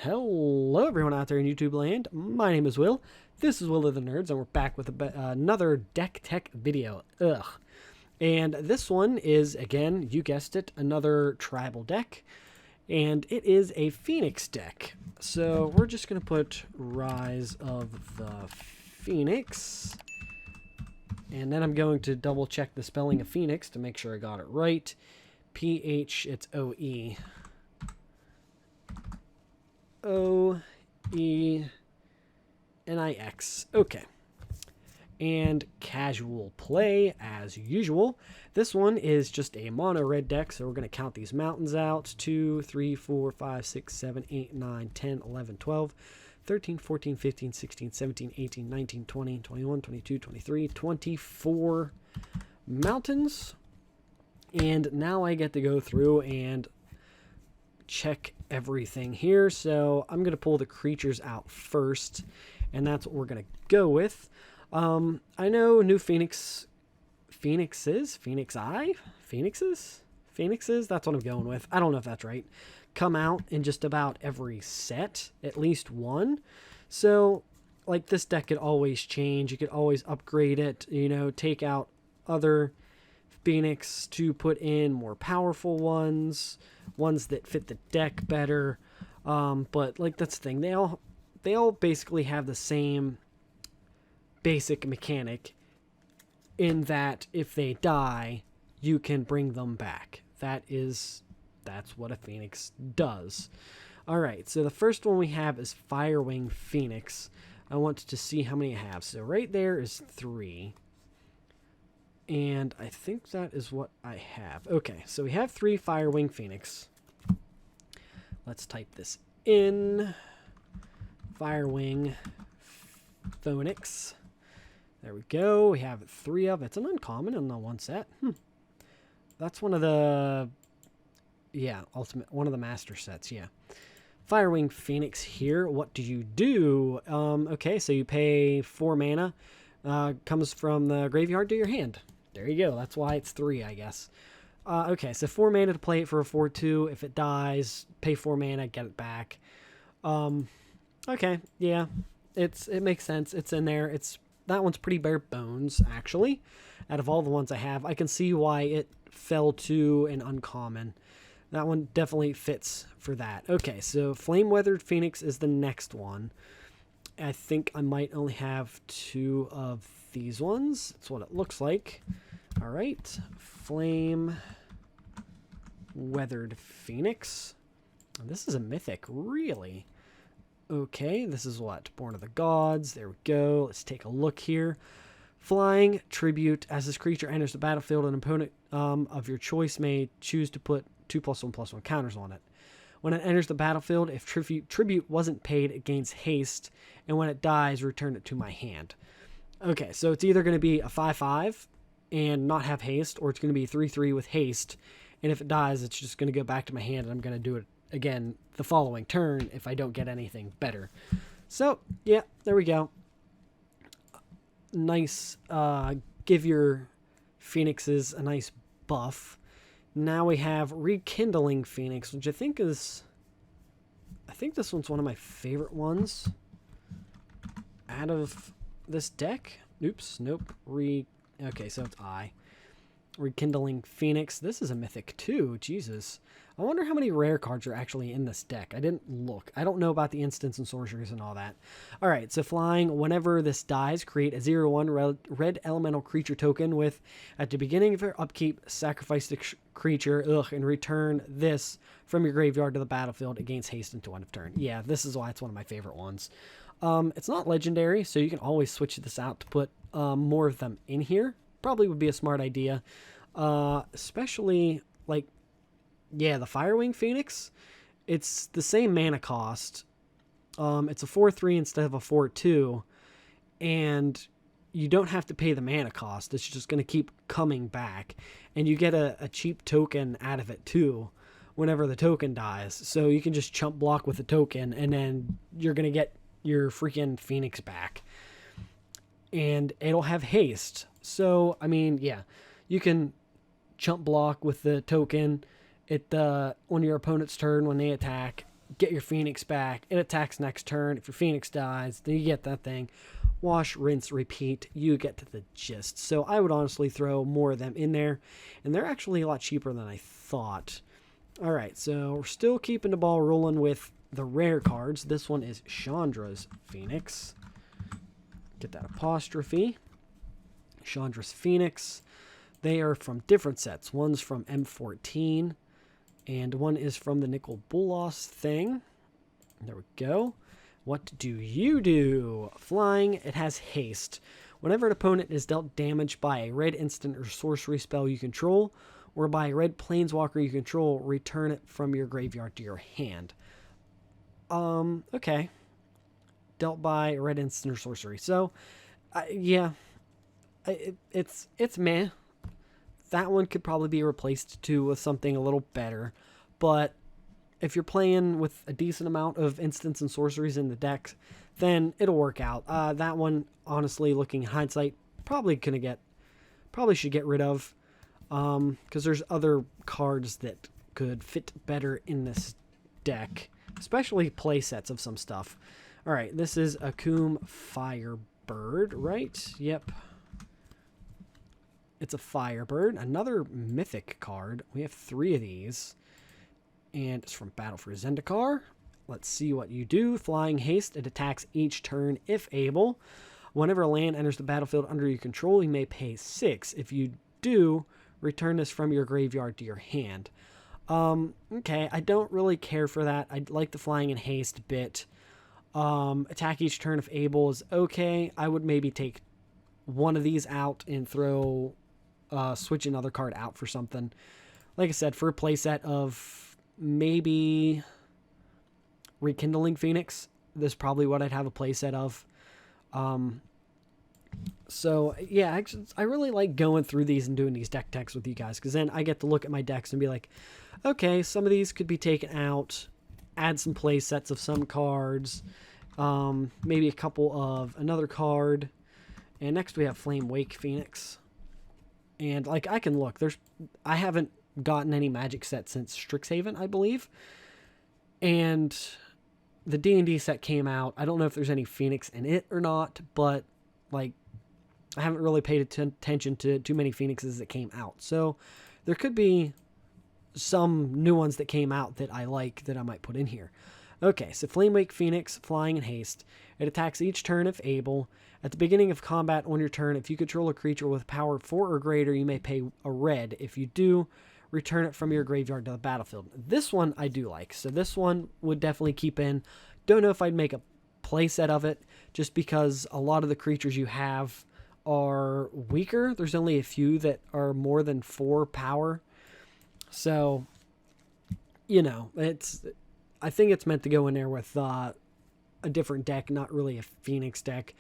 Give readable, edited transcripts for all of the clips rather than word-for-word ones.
Hello everyone out there in YouTube land, my name is Will, this is Will of the Nerds, and we're back with another deck tech video. And this one is, again, you guessed it, another tribal deck, and it is a Phoenix deck. So we're just going to put Rise of the Phoenix, and then I'm going to double check the spelling of Phoenix to make sure I got it right. P-H, it's O-E. O-E-N-I-X. Okay. And casual play, as usual. This one is just a mono red deck, so we're going to count these mountains out. 2, 3, 4, 5, 6, 7, 8, 9, 10, 11, 12, 13, 14, 15, 16, 17, 18, 19, 20, 21, 22, 23, 24 mountains. And now I get to go through and check everything here. So I'm going to pull the creatures out first, and that's what we're going to go with. I know new Phoenixes, that's what I'm going with. I don't know if that's right. Come out in just about every set, at least one. So, like, this deck could always change. You could always upgrade it, you know, take out other Phoenix to put in more powerful ones that fit the deck better. But, like, that's the thing. They all basically have the same basic mechanic in that if they die, you can bring them back. That's what a Phoenix does. Alright, so the first one we have is Firewing Phoenix. I want to see how many I have. So right there is 3. And I think that is what I have. Okay, so we have 3 Firewing Phoenix. Let's type this in. Firewing Phoenix. There we go. We have 3 of it. It's an uncommon in the one set. That's one of the... yeah, one of the master sets, yeah. Firewing Phoenix here. What do you do? Okay, so you pay 4 mana. Comes from the graveyard to your hand. There you go. That's why it's 3, I guess. Okay, so 4 mana to play it for a 4/2. If it dies, pay 4 mana, get it back. Okay, yeah. It makes sense. It's in there. That one's pretty bare bones, actually. Out of all the ones I have, I can see why it fell to an uncommon. That one definitely fits for that. Okay, so Flameweathered Phoenix is the next one. I think I might only have 2 of these ones. That's what it looks like. All right, Flame Weathered Phoenix. This is a mythic, really. Okay, this is what? Born of the Gods. There we go. Let's take a look here. Flying Tribute. As this creature enters the battlefield, an opponent of your choice may choose to put 2+1/+1 counters on it. When it enters the battlefield, if tribute wasn't paid, it gains haste, and when it dies, return it to my hand. Okay, so it's either going to be a 5/5 and not have haste, or it's going to be 3/3 with haste, and if it dies, it's just going to go back to my hand, and I'm going to do it again the following turn if I don't get anything better. So, yeah, there we go. Nice, give your Phoenixes a nice buff. Now we have Rekindling Phoenix, which I think this one's one of my favorite ones out of this deck. Oops, nope. Okay, so it's Rekindling Phoenix. This is a mythic too. Jesus. I wonder how many rare cards are actually in this deck. I didn't look. I don't know about the instants and sorceries and all that. Alright, so flying, whenever this dies, create a 0/1 red elemental creature token with, at the beginning of your upkeep, sacrifice the creature, and return this from your graveyard to the battlefield. It gains haste until end of turn. Yeah, this is why it's one of my favorite ones. It's not legendary, so you can always switch this out to put more of them in here. Probably would be a smart idea. Especially, like, yeah, the Firewing Phoenix, it's the same mana cost. It's a 4/3 instead of a 4/2, and you don't have to pay the mana cost. It's just going to keep coming back, and you get a cheap token out of it too whenever the token dies. So you can just chump block with the token, and then you're going to get your freaking Phoenix back. And it'll have haste. So, I mean, yeah, you can chump block with the token. On your opponent's turn when they attack, get your Phoenix back. It attacks next turn. If your Phoenix dies, then you get that thing. Wash, rinse, repeat. You get to the gist. So I would honestly throw more of them in there. And they're actually a lot cheaper than I thought. All right, so we're still keeping the ball rolling with the rare cards. This one is Chandras Phoenix. Get that apostrophe. Chandras Phoenix. They are from different sets. One's from M14, and one is from the Nicol Bolas thing. There we go. What do you do? Flying, it has haste. Whenever an opponent is dealt damage by a red instant or sorcery spell you control, or by a red planeswalker you control, return it from your graveyard to your hand. Okay. Dealt by a red instant or sorcery. So, yeah. It's meh. That one could probably be replaced too with something a little better. But if you're playing with a decent amount of instants and sorceries in the deck, then it'll work out. That one, honestly, looking hindsight, probably should get rid of. Because there's other cards that could fit better in this deck. Especially play sets of some stuff. Alright, this is Akum Firebird, right? Yep. It's a Firebird, another mythic card. We have 3 of these. And it's from Battle for Zendikar. Let's see what you do. Flying haste, it attacks each turn if able. Whenever a land enters the battlefield under your control, you may pay 6. If you do, return this from your graveyard to your hand. Okay, I don't really care for that. I like the flying and haste bit. Attack each turn if able is okay. I would maybe take one of these out and throw... switch another card out for something. Like I said, for a playset of maybe Rekindling Phoenix, this is probably what I'd have a playset of. So, yeah, I really like going through these and doing these deck techs with you guys, because then I get to look at my decks and be like, okay, some of these could be taken out, add some playsets of some cards, maybe a couple of another card, and next we have Flamewake Phoenix. And, like, I can look. I haven't gotten any Magic set since Strixhaven, I believe. And the D&D set came out. I don't know if there's any Phoenix in it or not, but, like, I haven't really paid attention to too many Phoenixes that came out. So there could be some new ones that came out that I like that I might put in here. Okay, so Flamewake Phoenix, flying and haste. It attacks each turn if able. At the beginning of combat on your turn, if you control a creature with power 4 or greater, you may pay a red. If you do, return it from your graveyard to the battlefield. This one I do like, so this one would definitely keep in. Don't know if I'd make a playset of it, just because a lot of the creatures you have are weaker. There's only a few that are more than 4 power. So, you know, I think it's meant to go in there with a different deck, not really a Phoenix deck.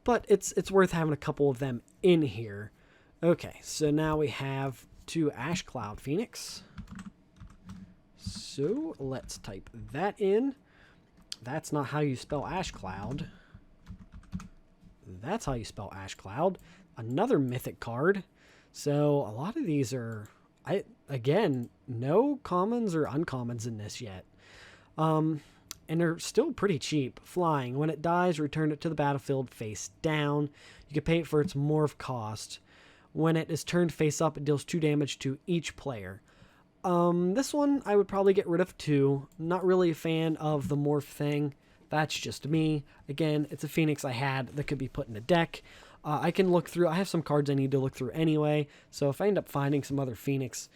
But it's worth having a couple of them in here. Okay, so now we have 2 Ashcloud Phoenix. So let's type that in. That's not how you spell Ashcloud. That's how you spell Ashcloud. Another mythic card. So a lot of these are, again, no commons or uncommons in this yet. And they're still pretty cheap. Flying. When it dies, return it to the battlefield face down. You can pay it for its morph cost. When it is turned face up, it deals 2 damage to each player. This one I would probably get rid of too. Not really a fan of the morph thing. That's just me. Again, it's a Phoenix I had that could be put in a deck. I can look through. I have some cards I need to look through anyway. So if I end up finding some other Phoenix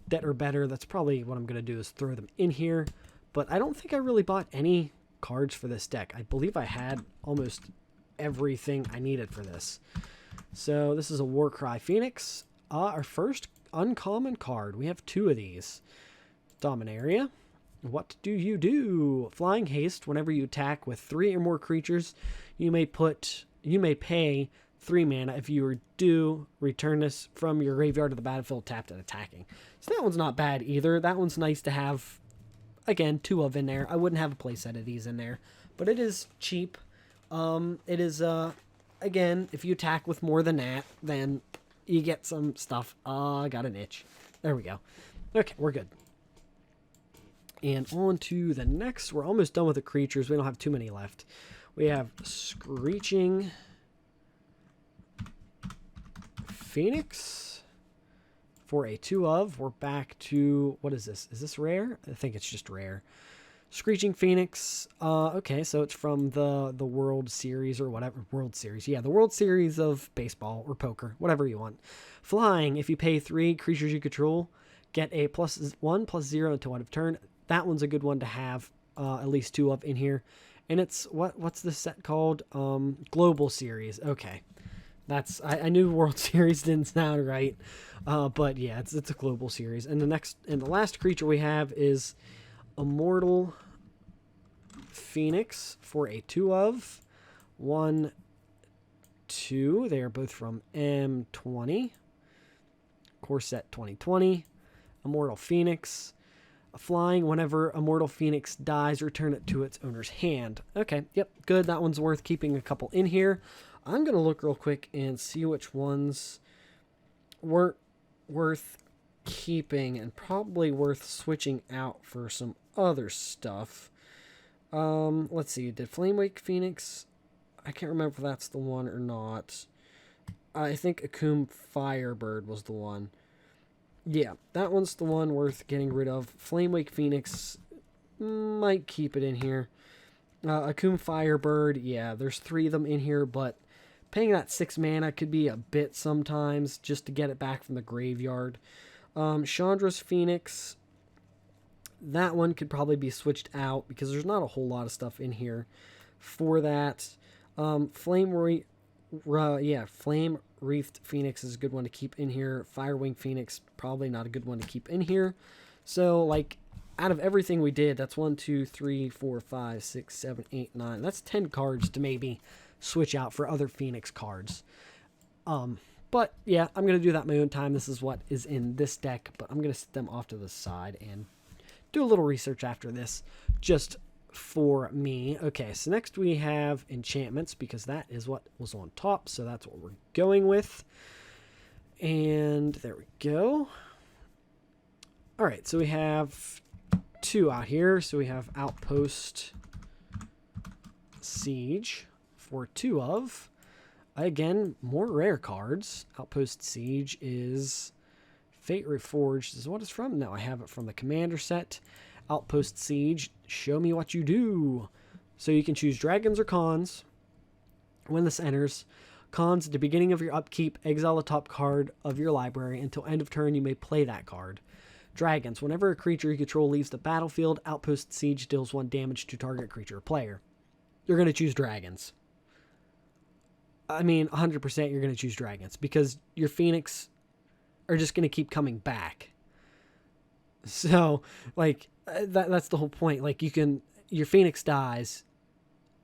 that are better, that's probably what I'm going to do, is throw them in here. But I don't think I really bought any cards for this deck. I believe I had almost everything I needed for this. So this is a Warcry Phoenix. Our first uncommon card. We have 2 of these. Dominaria. What do you do? Flying haste. Whenever you attack with 3 or more creatures, you may pay 3 mana. If you do, return this from your graveyard to the battlefield tapped and attacking. So that one's not bad either. That one's nice to have. Again, 2 of in there. I wouldn't have a playset of these in there, but it is cheap. It is, again, if you attack with more than that, then you get some stuff. I got an itch. There we go. Okay, we're good. And on to the next. We're almost done with the creatures. We don't have too many left. We have Screeching Phoenix for a 2-of. We're back to, what is this? Is this rare? I think it's just rare. Screeching Phoenix. Okay, so it's from the World Series or whatever. World Series. Yeah, the World Series of baseball or poker, whatever you want. Flying. If you pay 3 creatures you control, get a +1/+0 until end of turn. That one's a good one to have at least 2 of in here. And it's, what's this set called? Global Series. Okay. That's, I knew World Series didn't sound right. But yeah, it's a Global Series. And the last creature we have is Immortal Phoenix for a 2-of. 1, 2. They are both from M20. Core set 2020. Immortal Phoenix. Flying. Whenever Immortal Phoenix dies, return it to its owner's hand. Okay, yep, good. That one's worth keeping a couple in here. I'm going to look real quick and see which ones were worth keeping and probably worth switching out for some other stuff. Let's see. Did Flamewake Phoenix? I can't remember if that's the one or not. I think Akum Firebird was the one. Yeah, that one's the one worth getting rid of. Flamewake Phoenix, might keep it in here. Akum Firebird, yeah, there's 3 of them in here, but paying that 6 mana could be a bit sometimes just to get it back from the graveyard. Chandras Phoenix, that one could probably be switched out because there's not a whole lot of stuff in here for that. Flame Wreathed Phoenix is a good one to keep in here. Firewing Phoenix, probably not a good one to keep in here. So, like, out of everything we did, that's 1, 2, 3, 4, 5, 6, 7, 8, 9. That's 10 cards to maybe switch out for other Phoenix cards. But, yeah, I'm going to do that my own time. This is what is in this deck, but I'm going to set them off to the side and do a little research after this, just for me. Okay, so next we have Enchantments, because that is what was on top, so that's what we're going with. And there we go. All right, so we have 2 out here. So we have Outpost Siege for 2-of. Again, more rare cards. Outpost Siege is Fate Reforged. Is what it's from? No, I have it from the Commander set. Outpost Siege, show me what you do. So you can choose dragons or cons. When this enters, cons at the beginning of your upkeep, exile a top card of your library. Until end of turn, you may play that card. Dragons, whenever a creature you control leaves the battlefield, Outpost Siege deals 1 damage to target creature or player. You're going to choose dragons. I mean, 100% you're going to choose dragons because your Phoenix are just going to keep coming back. So, like, that's the whole point. Like, your Phoenix dies,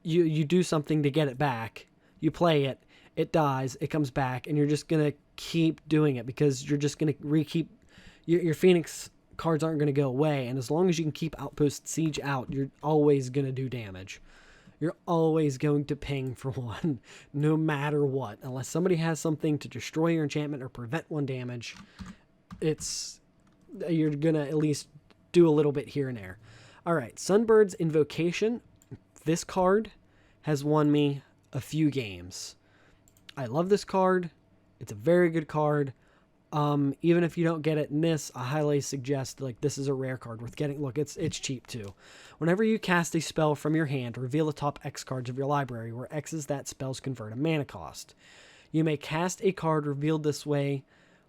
you do something to get it back, you play it, it dies, it comes back, and you're just going to keep doing it because you're just going to your Phoenix cards aren't going to go away, and as long as you can keep Outpost Siege out, you're always going to do damage. You're always going to ping for 1, no matter what. Unless somebody has something to destroy your enchantment or prevent 1 damage, you're going to at least do a little bit here and there. All right, Sunbirds Invocation. This card has won me a few games. I love this card. It's a very good card. Even if you don't get it in this, I highly suggest, like, this is a rare card worth getting. Look, it's cheap too. Whenever you cast a spell from your hand, reveal the top X cards of your library, where X is that spell's converted mana cost. You may cast a card revealed this way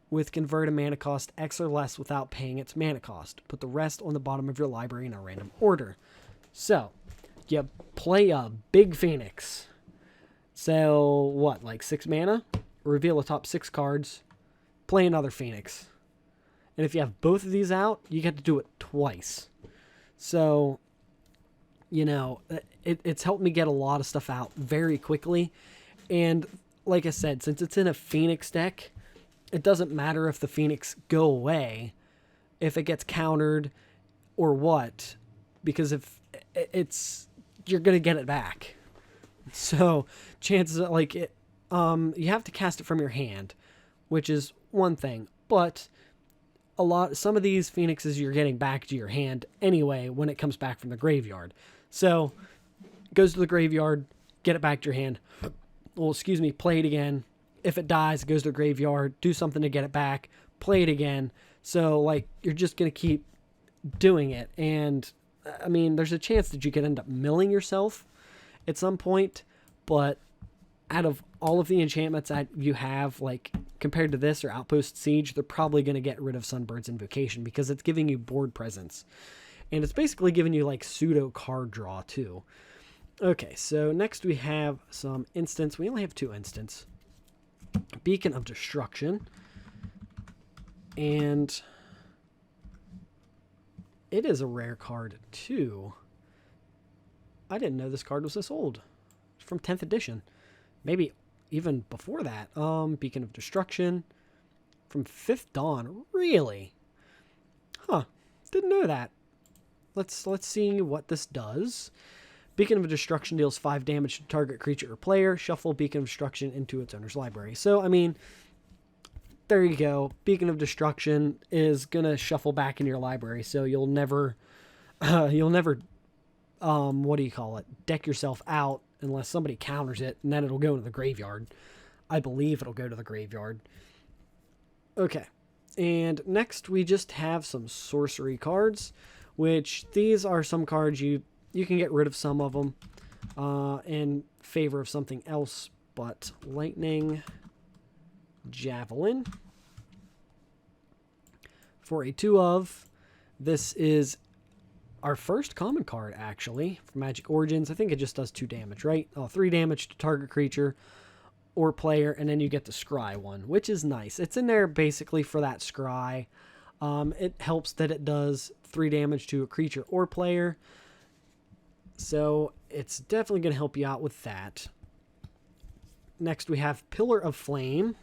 with converted mana cost X or less without paying its mana cost. Put the rest on the bottom of your library in a random order. So, you play a big Phoenix. So, what, like 6 mana? Reveal the top 6 cards. Play another Phoenix. And if you have both of these out, you get to do it twice. So, you know, it's helped me get a lot of stuff out very quickly. And like I said, since it's in a Phoenix deck, it doesn't matter if the Phoenix go away, if it gets countered or what, because if you're going to get it back. So chances are, like, you have to cast it from your hand, which is one thing, but some of these Phoenixes you're getting back to your hand anyway when it comes back from the graveyard. So it goes to the graveyard, get it back to your hand. Well, excuse me, play it again. If it dies, it goes to the graveyard, do something to get it back, play it again. So, like, you're just going to keep doing it. And, I mean, there's a chance that you could end up milling yourself at some point. But out of all of the enchantments that you have, like, compared to this or Outpost Siege, they're probably going to get rid of Sunbirds Invocation because it's giving you board presence. And it's basically giving you, like, pseudo card draw, too. Okay, so next we have some instants. We only have 2 instants. Beacon of Destruction. And it is a rare card, too. I didn't know this card was this old. It's from 10th edition. Maybe even before that. Beacon of Destruction. From 5th Dawn. Really? Huh. Didn't know that. Let's see what this does. Beacon of Destruction deals 5 damage to target creature or player. Shuffle Beacon of Destruction into its owner's library. So, I mean, there you go. Beacon of Destruction is going to shuffle back in your library. So you'll never, what do you call it? Deck yourself out unless somebody counters it, and then it'll go into the graveyard. I believe it'll go to the graveyard. Okay. And next we just have some sorcery cards, which these are some cards you can get rid of some of them in favor of something else, but Lightning Javelin for a 2/of. This is our first common card, actually, for Magic Origins. I think it just does 2 damage, right? 3 damage to target creature or player, and then you get the Scry one, which is nice. It's in there basically for that Scry. It helps that it does 3 damage to a creature or player. So it's definitely going to help you out with that. Next we have Pillar of Flame.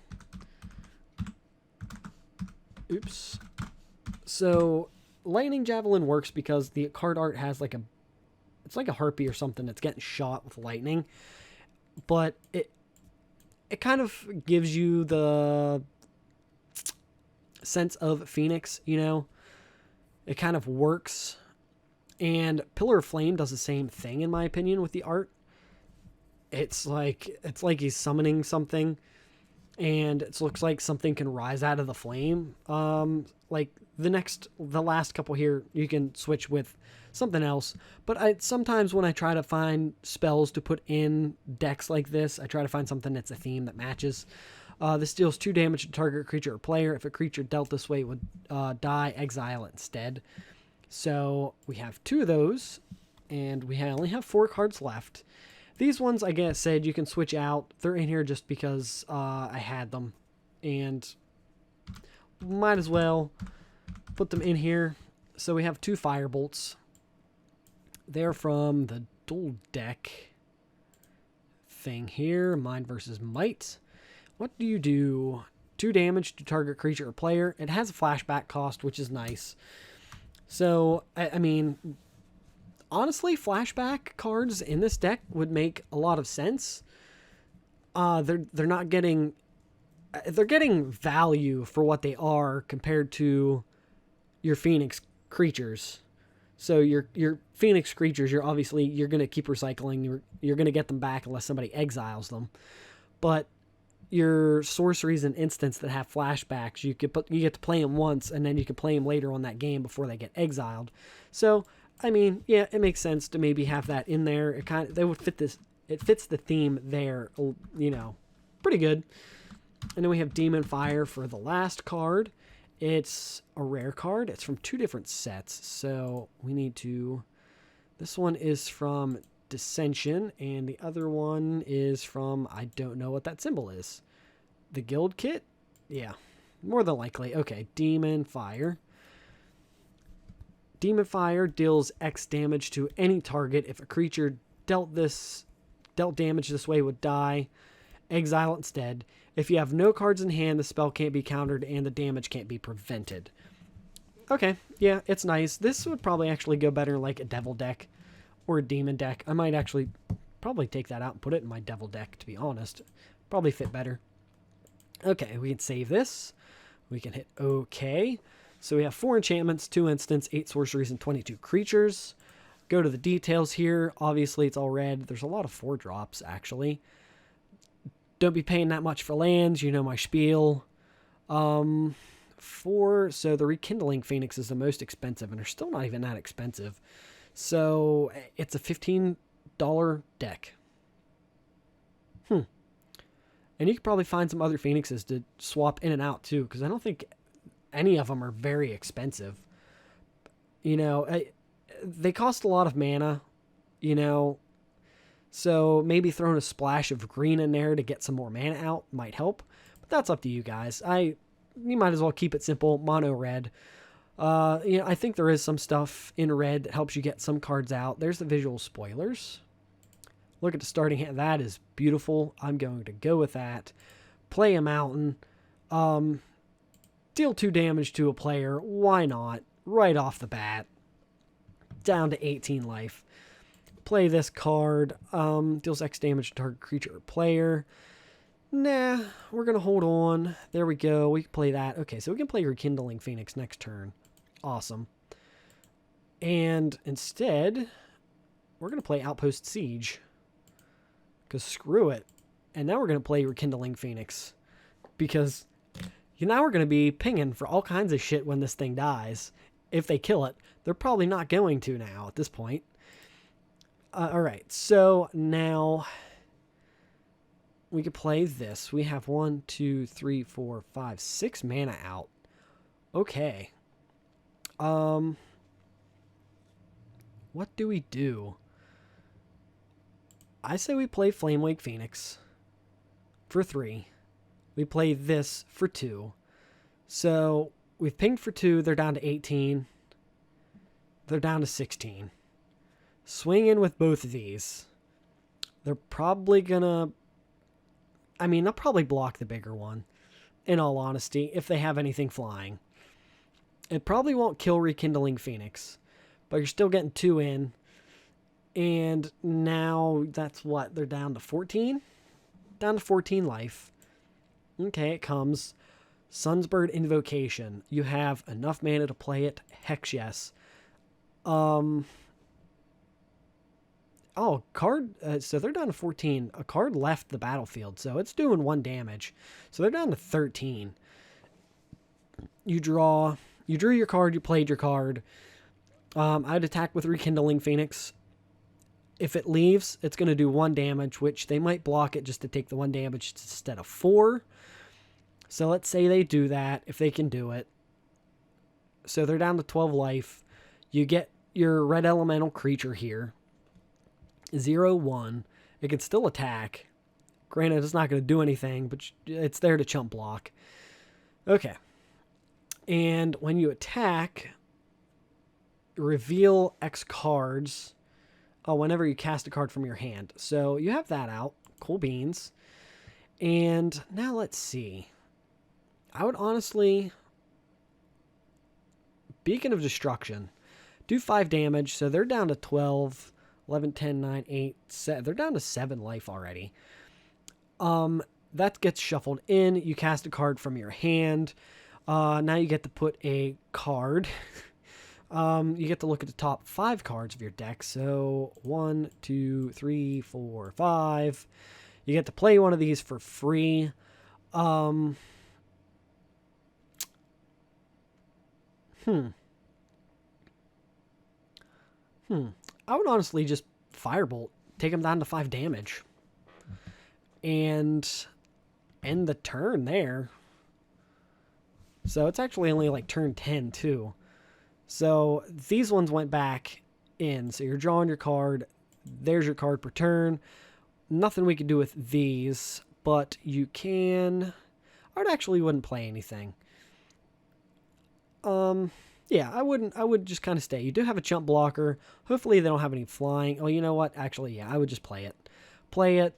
Oops. So Lightning Javelin works because the card art has it's like a harpy or something that's getting shot with lightning. But it kind of gives you the sense of Phoenix, you know? It kind of works. And Pillar of Flame does the same thing, in my opinion, with the art. It's like he's summoning something, and it looks like something can rise out of the flame. Like the last couple here, you can switch with something else. But sometimes when I try to find spells to put in decks like this, I try to find something that's a theme that matches. This deals 2 damage to target creature or player. If a creature dealt this way would die, exile it instead. So we have 2 of those, and we only have 4 cards left. These ones, I guess, said you can switch out. They're in here just because I had them, and might as well put them in here. So we have 2 Firebolts. They're from the dual deck thing here, Mind versus Might. What do you do? 2 damage to target creature or player. It has a flashback cost, which is nice. So, I mean, honestly, flashback cards in this deck would make a lot of sense. They're not getting... They're getting value for what they are compared to your Phoenix creatures. So your Phoenix creatures, you're going to keep recycling. You're going to get them back unless somebody exiles them. But your sorceries and instants that have flashbacks, you get to play them once, and then you can play them later on that game before they get exiled. So, I mean, yeah, it makes sense to maybe have that in there. They would fit this. It fits the theme there, you know, pretty good. And then we have Demon Fire for the last card. It's a rare card. It's from 2 different sets, so we need to... This one is from Dissension, and the other one is from... I don't know what that symbol is. The Guild Kit? Yeah, more than likely. Okay, Demon Fire. Demon Fire deals X damage to any target. If a creature dealt damage this way would die. Exile it instead. If you have no cards in hand, the spell can't be countered and the damage can't be prevented. Okay, yeah, it's nice. This would probably actually go better like a devil deck or a demon deck. I might actually probably take that out and put it in my devil deck, to be honest. Probably fit better. Okay, we can save this. We can hit OK. So we have 4 enchantments, 2 instants, 8 sorceries, and 22 creatures. Go to the details here. Obviously, it's all red. There's a lot of 4 drops, actually. Don't be paying that much for lands. You know my spiel. So the Rekindling Phoenix is the most expensive, and they're still not even that expensive. So it's a $15 deck. And you could probably find some other Phoenixes to swap in and out, too, because I don't think any of them are very expensive. You know, they cost a lot of mana, you know, so maybe throwing a splash of green in there to get some more mana out might help, but that's up to you guys. You might as well keep it simple, mono red. You know, I think there is some stuff in red that helps you get some cards out. There's the visual spoilers. Look at the starting hand. That is beautiful. I'm going to go with that. Play a mountain. Deal 2 damage to a player. Why not? Right off the bat. Down to 18 life. Play this card. Deals X damage to target creature or player. Nah, we're going to hold on. There we go. We can play that. Okay, so we can play Rekindling Phoenix next turn. Awesome. And instead, we're going to play Outpost Siege. Because screw it. And now we're going to play Rekindling Phoenix. Because now we're going to be pinging for all kinds of shit when this thing dies. If they kill it. They're probably not going to now at this point. Alright, so now we could play this. We have 1, 2, 3, 4, 5, 6 mana out. Okay. What do we do? I say we play Flamewake Phoenix for 3. We play this for 2. So we've pinged for 2. They're down to 18. They're down to 16. Swing in with both of these. They're probably gonna... I mean, they'll probably block the bigger one, in all honesty, if they have anything flying. It probably won't kill Rekindling Phoenix, but you're still getting 2 in. And now, that's what? They're down to 14? Down to 14 life. Okay, it comes. Sunbirds Invocation. You have enough mana to play it? Heck yes. Oh, card. So they're down to 14. A card left the battlefield, so it's doing 1 damage. So they're down to 13. You drew your card, you played your card. I'd attack with Rekindling Phoenix. If it leaves, it's going to do 1 damage, which they might block it just to take the 1 damage instead of 4. So let's say they do that, if they can do it. So they're down to 12 life. You get your red elemental creature here. 0/1. It can still attack. Granted, it's not going to do anything, but it's there to chump block. Okay. And when you attack, reveal X cards whenever you cast a card from your hand. So you have that out. Cool beans. And now let's see. I would honestly... Beacon of Destruction. Do 5 damage, so they're down to 12... 11, 10, 9, 8, 7. They're down to 7 life already. That gets shuffled in. You cast a card from your hand. Now you get to put a card. You get to look at the top 5 cards of your deck. So 1, 2, 3, 4, 5. You get to play one of these for free. I would honestly just Firebolt, take him down to 5 damage, and end the turn there. So it's actually only like turn 10 too. So these ones went back in. So you're drawing your card. There's your card per turn. Nothing we could do with these, but you can... I wouldn't play anything. Yeah, I would just kind of stay. You do have a chump blocker. Hopefully they don't have any flying. Oh, you know what? Actually, yeah, I would just play it. Play it.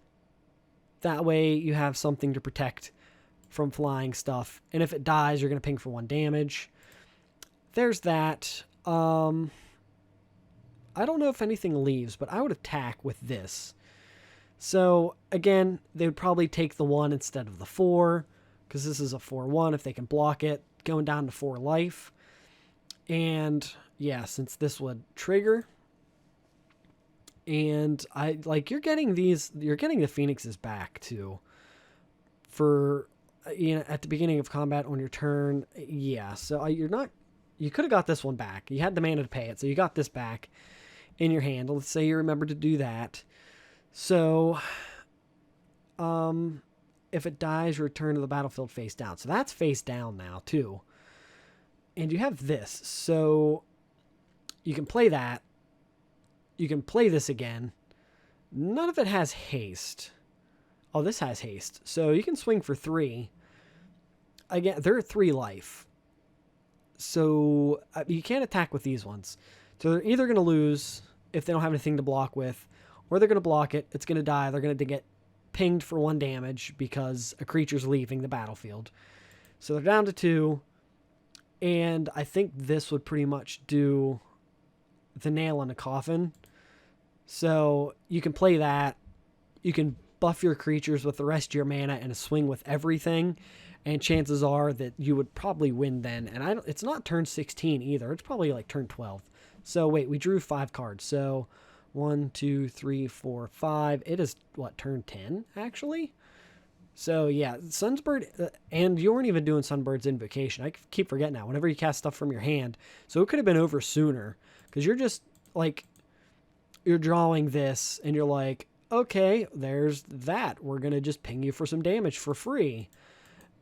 That way you have something to protect from flying stuff. And if it dies, you're going to ping for 1 damage. There's that. I don't know if anything leaves, but I would attack with this. So, again, they would probably take the 1 instead of the 4, because this is a 4/1 if they can block it, going down to 4 life. And yeah, since this would trigger, and I like you're getting the Phoenixes back too for at the beginning of combat on your turn. Yeah, so you could have got this one back. You had the mana to pay it, so you got this back in your hand. Let's say you remember to do that. So if it dies, return to the battlefield face down. So that's face down now too. And you have this. So you can play that. You can play this again. None of it has haste. Oh, this has haste. So you can swing for 3. Again, they're 3 life. So you can't attack with these ones. So they're either going to lose if they don't have anything to block with, or they're going to block it. It's going to die. They're going to get pinged for 1 damage because a creature's leaving the battlefield. So they're down to 2. And I think this would pretty much do the nail in the coffin. So you can play that. You can buff your creatures with the rest of your mana and swing with everything. And chances are that you would probably win then. And it's not turn 16 either. It's probably like turn 12. So wait, we drew 5 cards. So 1, 2, 3, 4, 5. It is, what, turn 10, actually? So yeah, Sunbird, and you weren't even doing Sunbirds Invocation. I keep forgetting that whenever you cast stuff from your hand. So it could have been over sooner. Because you're just, like, you're drawing this, and you're like, okay, there's that. We're going to just ping you for some damage for free.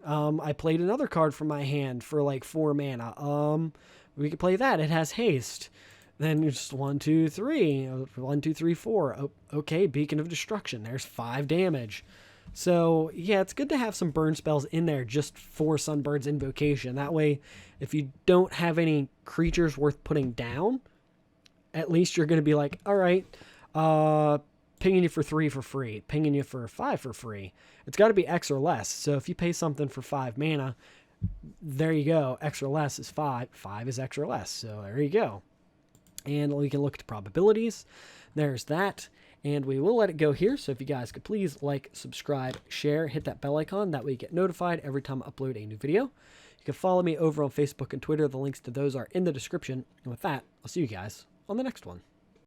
I played another card from my hand for like 4 mana. We could play that. It has haste. Then just 1, 2, 3. 1, 2, 3, 4. Oh, okay, Beacon of Destruction. There's 5 damage. So yeah, it's good to have some burn spells in there just for Sunbird's Invocation. That way, if you don't have any creatures worth putting down, at least you're going to be like, all right, pinging you for 3 for free, pinging you for 5 for free. It's got to be X or less. So if you pay something for 5 mana, there you go. X or less is 5. 5 is X or less. So there you go. And we can look at the probabilities. There's that. And we will let it go here. So if you guys could please like, subscribe, share, hit that bell icon. That way you get notified every time I upload a new video. You can follow me over on Facebook and Twitter. The links to those are in the description. And with that, I'll see you guys on the next one.